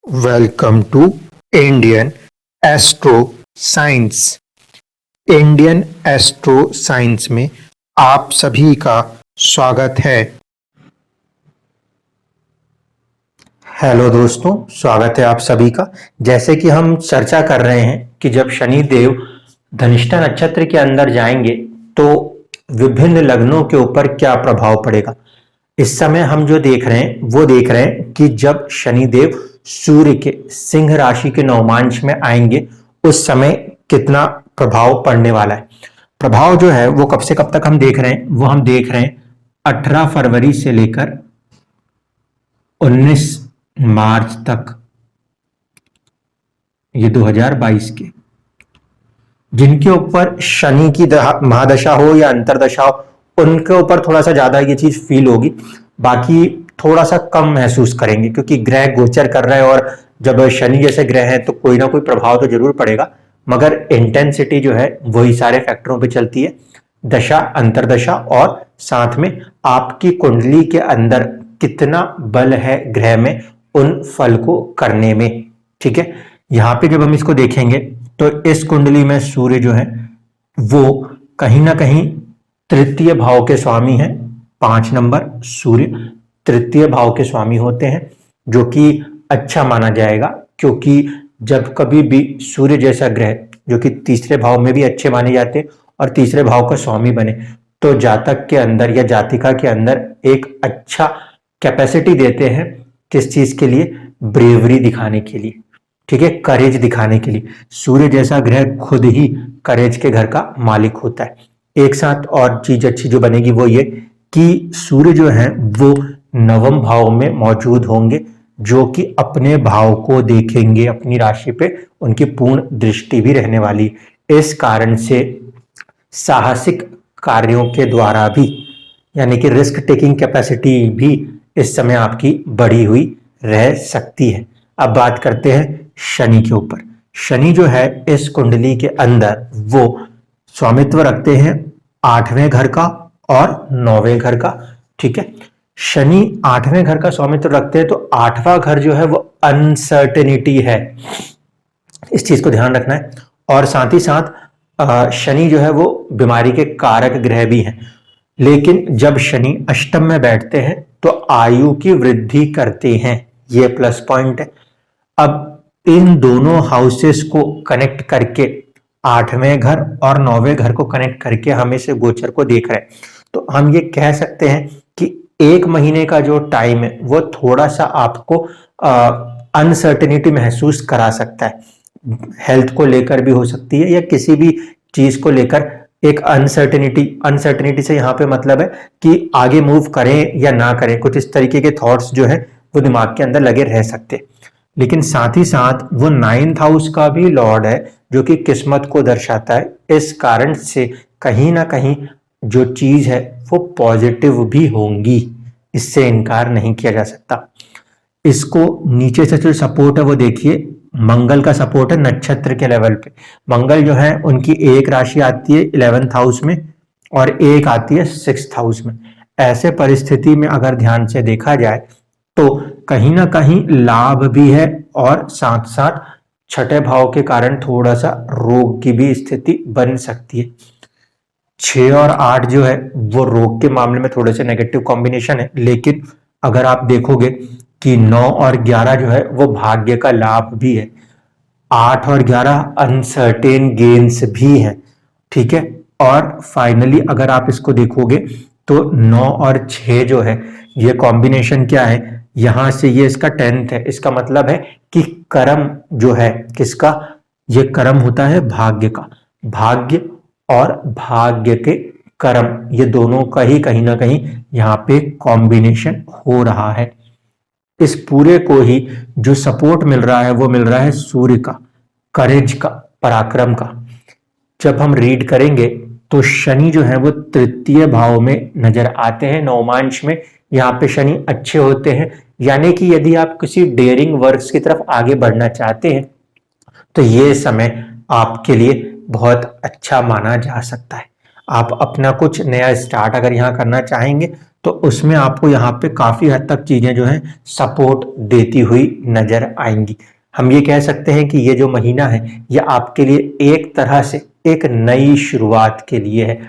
Welcome to Indian astro science. Indian astro science में आप सभी का स्वागत है। हेलो दोस्तों, स्वागत है आप सभी का। जैसे कि हम चर्चा कर रहे हैं कि जब शनि देव धनिष्ठा नक्षत्र के अंदर जाएंगे तो विभिन्न लग्नों के ऊपर क्या प्रभाव पड़ेगा। इस समय हम जो देख रहे हैं वो देख रहे हैं कि जब शनि देव सूर्य के सिंह राशि के नवमांश में आएंगे उस समय कितना प्रभाव पड़ने वाला है। प्रभाव जो है वो कब से कब तक हम देख रहे हैं, वो हम देख रहे हैं 18 फरवरी से लेकर 19 मार्च तक, ये 2022 के, जिनके ऊपर शनि की महादशा हो या अंतरदशा हो उनके ऊपर थोड़ा सा ज्यादा ये चीज फील होगी। बाकी थोड़ा सा कम महसूस करेंगे क्योंकि ग्रह गोचर कर रहा है और जब शनि जैसे ग्रह है तो कोई ना कोई प्रभाव तो जरूर पड़ेगा, मगर इंटेंसिटी जो है वही सारे फैक्टरों पे चलती है, दशा, अंतरदशा और साथ में आपकी कुंडली के अंदर कितना बल है ग्रह में उन फल को करने में। ठीक है, यहां पे जब हम इसको देखेंगे तो इस कुंडली में सूर्य जो है वो कहीं ना कहीं तृतीय भाव के स्वामी है। 5 नंबर सूर्य तृतीय भाव के स्वामी होते हैं, जो कि अच्छा माना जाएगा क्योंकि जब कभी भी सूर्य जैसा ग्रह जो कि तीसरे भाव में भी अच्छे माने जाते हैं और तीसरे भाव का स्वामी बने तो जातक के अंदर या जातिका के अंदर एक अच्छा कैपेसिटी देते हैं। किस चीज के लिए? ब्रेवरी दिखाने के लिए, ठीक है, करेज दिखाने के लिए। सूर्य जैसा ग्रह खुद ही करेज के घर का मालिक होता है। एक साथ और चीज अच्छी जो बनेगी वो ये कि सूर्य जो है वो नवम भाव में मौजूद होंगे, जो कि अपने भाव को देखेंगे, अपनी राशि पे उनकी पूर्ण दृष्टि भी रहने वाली। इस कारण से साहसिक कार्यों के द्वारा भी, यानी कि रिस्क टेकिंग कैपेसिटी भी इस समय आपकी बढ़ी हुई रह सकती है। अब बात करते हैं शनि के ऊपर। शनि जो है इस कुंडली के अंदर वो स्वामित्व रखते हैं 8वें घर का और 9वें घर का। ठीक है, शनि 8वें घर का स्वामित्व रखते हैं तो 8वां घर जो है वो अनसर्टेनिटी है, इस चीज को ध्यान रखना है। और साथ ही साथ शनि जो है वो बीमारी के कारक ग्रह भी हैं, लेकिन जब शनि अष्टम में बैठते हैं तो आयु की वृद्धि करते हैं, ये प्लस पॉइंट है। अब इन दोनों हाउसेस को कनेक्ट करके 8वें घर और 9वें घर को कनेक्ट करके हम इस गोचर को देख रहे हैं, तो हम ये कह सकते हैं कि 1 महीने का जो टाइम है वो थोड़ा सा आपको अनसर्टेनिटी महसूस करा सकता है। हेल्थ को लेकर भी हो सकती है या किसी भी चीज को लेकर एक अनसर्टेनिटी से यहाँ पे मतलब है कि आगे मूव करें या ना करें, कुछ इस तरीके के थॉट्स जो है वो दिमाग के अंदर लगे रह सकते हैं। लेकिन साथ ही साथ वो 9th हाउस का भी लॉर्ड है जो कि किस्मत को दर्शाता है। इस कारण से कहीं ना कहीं जो चीज है वो पॉजिटिव भी होंगी, इससे इनकार नहीं किया जा सकता। इसको नीचे से जो सपोर्ट है वो देखिए, मंगल का सपोर्ट है नक्षत्र के लेवल पे। मंगल जो है उनकी एक राशि आती है 11th हाउस में और एक आती है 6th हाउस में। ऐसे परिस्थिति में अगर ध्यान से देखा जाए तो कहीं ना कहीं लाभ भी है और साथ साथ छठे भाव के कारण थोड़ा सा रोग की भी स्थिति बन सकती है। 6 और 8 जो है वो रोग के मामले में थोड़े से नेगेटिव कॉम्बिनेशन है, लेकिन अगर आप देखोगे कि 9 और 11 जो है वो भाग्य का लाभ भी है, 8 और 11 अनसर्टेन गेन्स भी हैं। ठीक है, और फाइनली अगर आप इसको देखोगे तो 9 और 6 जो है ये कॉम्बिनेशन क्या है, यहां से ये इसका 10th है। इसका मतलब है कि कर्म जो है किसका, ये कर्म होता है भाग्य का। भाग्य और भाग्य के कर्म, ये दोनों का ही कहीं ना कहीं यहाँ पे कॉम्बिनेशन हो रहा है। इस पूरे को ही जो सपोर्ट मिल रहा है वो मिल रहा है सूर्य का, करेज का, पराक्रम का। जब हम रीड करेंगे तो शनि जो है वो तृतीय भाव में नजर आते हैं, नवमांश में। यहाँ पे शनि अच्छे होते हैं, यानी कि यदि आप किसी डेयरिंग वर्क्स की तरफ आगे बढ़ना चाहते हैं तो ये समय आपके लिए बहुत अच्छा माना जा सकता है। आप अपना कुछ नया स्टार्ट अगर यहाँ करना चाहेंगे तो उसमें आपको यहाँ पे काफी हद तक चीजें जो है सपोर्ट देती हुई नजर आएंगी। हम ये कह सकते हैं कि ये जो महीना है ये आपके लिए एक तरह से एक नई शुरुआत के लिए है।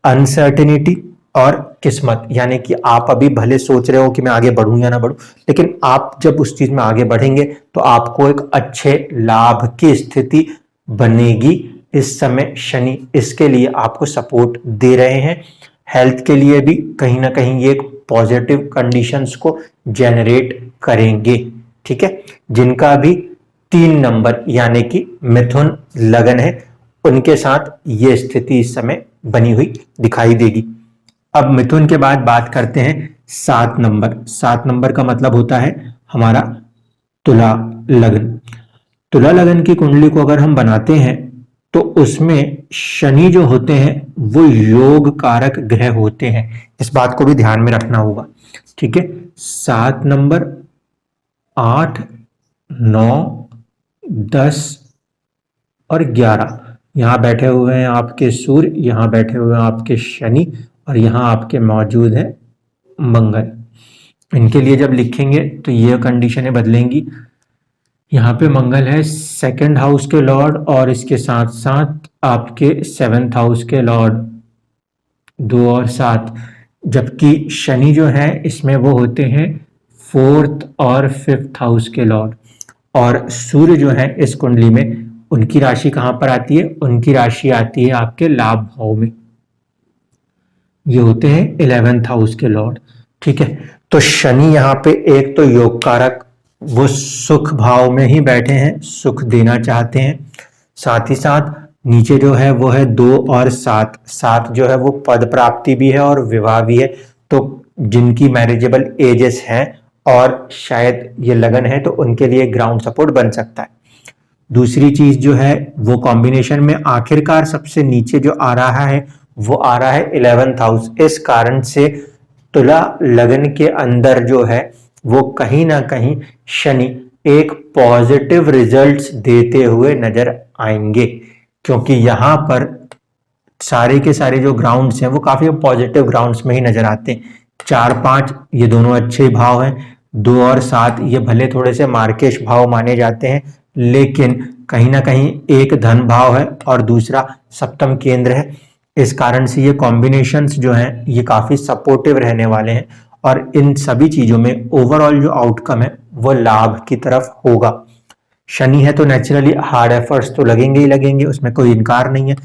अनसर्टेनिटी और किस्मत, यानी कि आप अभी भले सोच रहे हो कि मैं आगे बढ़ूं या ना बढ़ूं, लेकिन आप जब उस चीज में आगे बढ़ेंगे तो आपको एक अच्छे लाभ की स्थिति बनेगी। इस समय शनि इसके लिए आपको सपोर्ट दे रहे हैं। हेल्थ के लिए भी कहीं ना कहीं ये एक पॉजिटिव कंडीशंस को जनरेट करेंगे। ठीक है, जिनका भी 3 नंबर यानी कि मिथुन लगन है उनके साथ ये स्थिति इस समय बनी हुई दिखाई देगी। अब मिथुन के बाद बात करते हैं 7 नंबर। 7 नंबर का मतलब होता है हमारा तुला लगन। तुला लगन की कुंडली को अगर हम बनाते हैं तो उसमें शनि जो होते हैं वो योग कारक ग्रह होते हैं, इस बात को भी ध्यान में रखना होगा। ठीक है, 7 नंबर, 8, 9, 10 और 11 यहां बैठे हुए हैं आपके सूर्य, यहां बैठे हुए हैं आपके शनि और यहां आपके मौजूद है मंगल। इनके लिए जब लिखेंगे तो ये कंडीशनें बदलेंगी। यहाँ पे मंगल है 2nd हाउस के लॉर्ड और इसके साथ साथ आपके 7th हाउस के लॉर्ड 2 और 7, जबकि शनि जो है इसमें वो होते हैं 4th और 5th हाउस के लॉर्ड। और सूर्य जो है इस कुंडली में उनकी राशि कहां पर आती है? उनकी राशि आती है आपके लाभ भाव में, ये होते हैं 11th हाउस के लॉर्ड। ठीक है, तो शनि यहाँ पे एक तो योग कारक, वो सुख भाव में ही बैठे हैं, सुख देना चाहते हैं। साथ ही साथ नीचे जो है वो है 2 और 7, 7 जो है वो पद प्राप्ति भी है और विवाह भी है। तो जिनकी मैरिजेबल एजेस हैं और शायद ये लगन है तो उनके लिए ग्राउंड सपोर्ट बन सकता है। दूसरी चीज जो है वो कॉम्बिनेशन में आखिरकार सबसे नीचे जो आ रहा है वो आ रहा है 11th हाउस। इस कारण से तुला लगन के अंदर जो है वो कहीं ना कहीं शनि एक पॉजिटिव रिजल्ट्स देते हुए नजर आएंगे, क्योंकि यहां पर सारे के सारे जो ग्राउंड्स हैं वो काफी पॉजिटिव ग्राउंड्स में ही नजर आते हैं। 4, 5 ये दोनों अच्छे भाव हैं, 2 और 7 ये भले थोड़े से मार्केश भाव माने जाते हैं, लेकिन कहीं ना कहीं एक धन भाव है और दूसरा सप्तम केंद्र है। इस कारण से ये कॉम्बिनेशंस जो हैं ये काफी सपोर्टिव रहने वाले हैं और इन सभी चीजों में ओवरऑल जो आउटकम है वो लाभ की तरफ होगा। शनि है तो नेचुरली हार्ड एफर्ट्स तो लगेंगे ही लगेंगे, उसमें कोई इनकार नहीं है।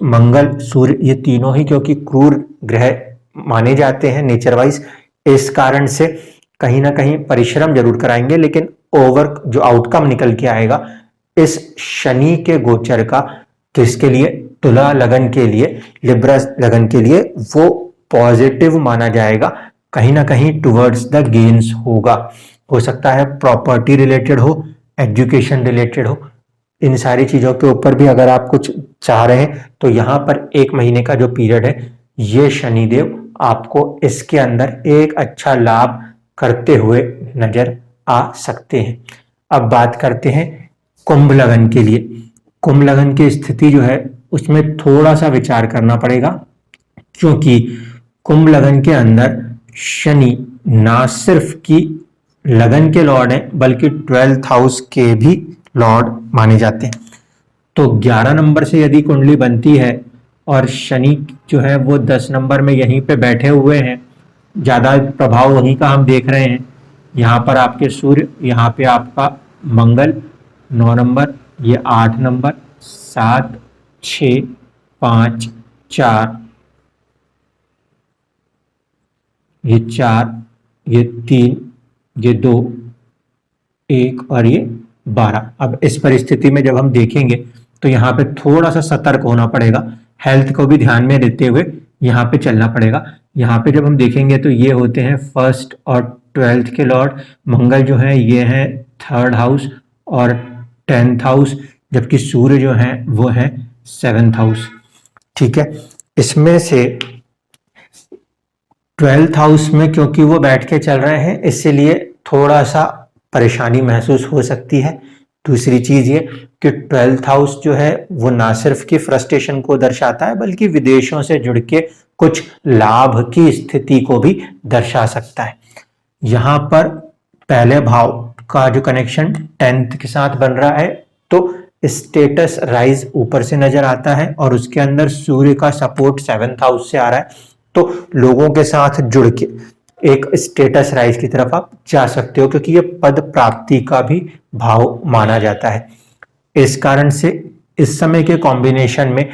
मंगल, सूर्य ये तीनों ही क्योंकि क्रूर ग्रह माने जाते हैं नेचर वाइज, इस कारण से कहीं ना कहीं परिश्रम जरूर कराएंगे, लेकिन ओवर जो आउटकम निकल के आएगा इस शनि के गोचर का, किसके लिए? तुला लगन के लिए, लिब्रा लगन के लिए वो पॉजिटिव माना जाएगा, कहीं ना कहीं टुवर्ड्स द गेन्स होगा। हो सकता है प्रॉपर्टी रिलेटेड हो, एजुकेशन रिलेटेड हो, इन सारी चीजों के ऊपर भी अगर आप कुछ चाह रहे हैं तो यहाँ पर 1 महीने का जो पीरियड है ये शनिदेव आपको इसके अंदर एक अच्छा लाभ करते हुए नजर आ सकते हैं। अब बात करते हैं कुंभ लगन के लिए। कुंभ लगन की स्थिति जो है उसमें थोड़ा सा विचार करना पड़ेगा, क्योंकि कुंभ लगन के अंदर शनि ना सिर्फ की लगन के लॉर्ड हैं बल्कि 12th हाउस के भी लॉर्ड माने जाते हैं। तो 11 नंबर से यदि कुंडली बनती है और शनि जो है वो 10 नंबर में यहीं पे बैठे हुए हैं, ज्यादा प्रभाव वहीं का हम देख रहे हैं। यहाँ पर आपके सूर्य, यहाँ पे आपका मंगल 9 नंबर, ये 8 नंबर, 7, 6, 5, 4, ये 4, ये 3, ये 2, 1 और ये 12। अब इस परिस्थिति में जब हम देखेंगे तो यहाँ पे थोड़ा सा सतर्क होना पड़ेगा, हेल्थ को भी ध्यान में देते हुए यहाँ पे चलना पड़ेगा। यहाँ पे जब हम देखेंगे तो ये होते हैं 1st और 12th के लॉर्ड। मंगल जो है ये है 3rd हाउस और 10th हाउस, जबकि सूर्य जो है वो है 7th हाउस। ठीक है, इसमें से 12th हाउस में क्योंकि वो बैठ के चल रहे हैं इसलिए थोड़ा सा परेशानी महसूस हो सकती है। दूसरी चीज ये कि 12th हाउस जो है वो ना सिर्फ की फ्रस्ट्रेशन को दर्शाता है बल्कि विदेशों से जुड़ के कुछ लाभ की स्थिति को भी दर्शा सकता है। यहां पर पहले भाव का जो कनेक्शन 10th के साथ बन रहा है तो स्टेटस राइज ऊपर से नजर आता है और उसके अंदर सूर्य का सपोर्ट 7th हाउस से आ रहा है, तो लोगों के साथ जुड़ के एक स्टेटस राइज की तरफ आप जा सकते हो, क्योंकि ये पद प्राप्ति का भी भाव माना जाता है। इस कारण से इस समय के कॉम्बिनेशन में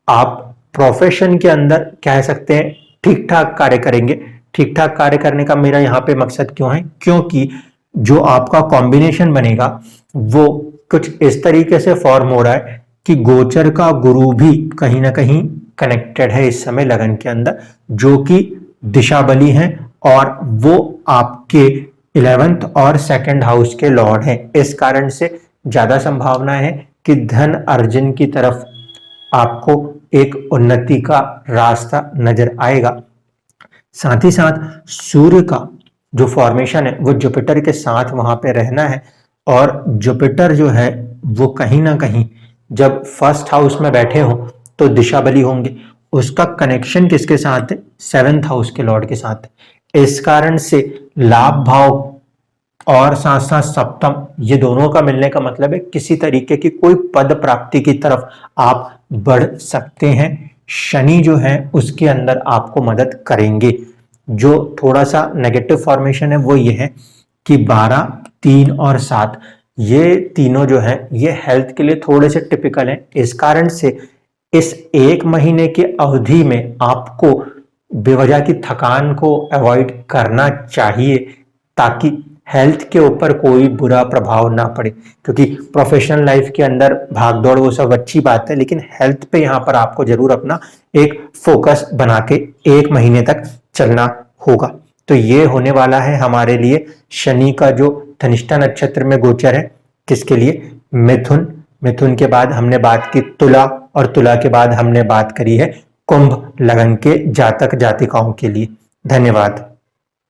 आप प्रोफेशन के अंदर कह सकते हैं ठीक ठाक कार्य करेंगे। ठीक ठाक कार्य करने का मेरा यहाँ पे मकसद क्यों है, क्योंकि जो आपका कॉम्बिनेशन बनेगा वो कुछ इस तरीके से फॉर्म हो रहा है कि गोचर का गुरु भी कहीं ना कहीं कनेक्टेड है इस समय लगन के अंदर, जो कि दिशा बली हैं और वो आपके 11th और 2nd हाउस के लॉर्ड हैं। इस कारण से ज्यादा संभावना है कि धन अर्जन की तरफ आपको एक उन्नति का रास्ता नजर आएगा। साथ ही साथ सूर्य का जो फॉर्मेशन है वो जुपिटर के साथ वहां पे रहना है, और जुपिटर जो है वो कहीं ना कहीं जब 1st हाउस में बैठे हो तो दिशा बली होंगे। उसका कनेक्शन किसके साथ है? 7th हाउस के लॉर्ड के साथ है। इस कारण से लाभ भाव और साथ साथ सप्तम, ये दोनों का मिलने का मतलब है किसी तरीके की कोई पद प्राप्ति की तरफ आप बढ़ सकते हैं। शनि जो है उसके अंदर आपको मदद करेंगे। जो थोड़ा सा नेगेटिव फॉर्मेशन है वो ये है कि 12, 3 और 7 ये तीनों जो है ये हेल्थ के लिए थोड़े से टिपिकल हैं। इस कारण से इस 1 महीने की अवधि में आपको बेवजह की थकान को अवॉइड करना चाहिए, ताकि हेल्थ के ऊपर कोई बुरा प्रभाव ना पड़े। क्योंकि प्रोफेशनल लाइफ के अंदर भागदौड़ वो सब अच्छी बात है, लेकिन हेल्थ पे यहाँ पर आपको जरूर अपना एक फोकस बना के 1 महीने तक चलना होगा। तो ये होने वाला है हमारे लिए शनि का जो धनिष्ठा नक्षत्र में गोचर है, किसके लिए? मिथुन। मिथुन के बाद हमने बात की तुला, और तुला के बाद हमने बात करी है कुंभ लगन के जातक जातिकाओं के लिए। धन्यवाद।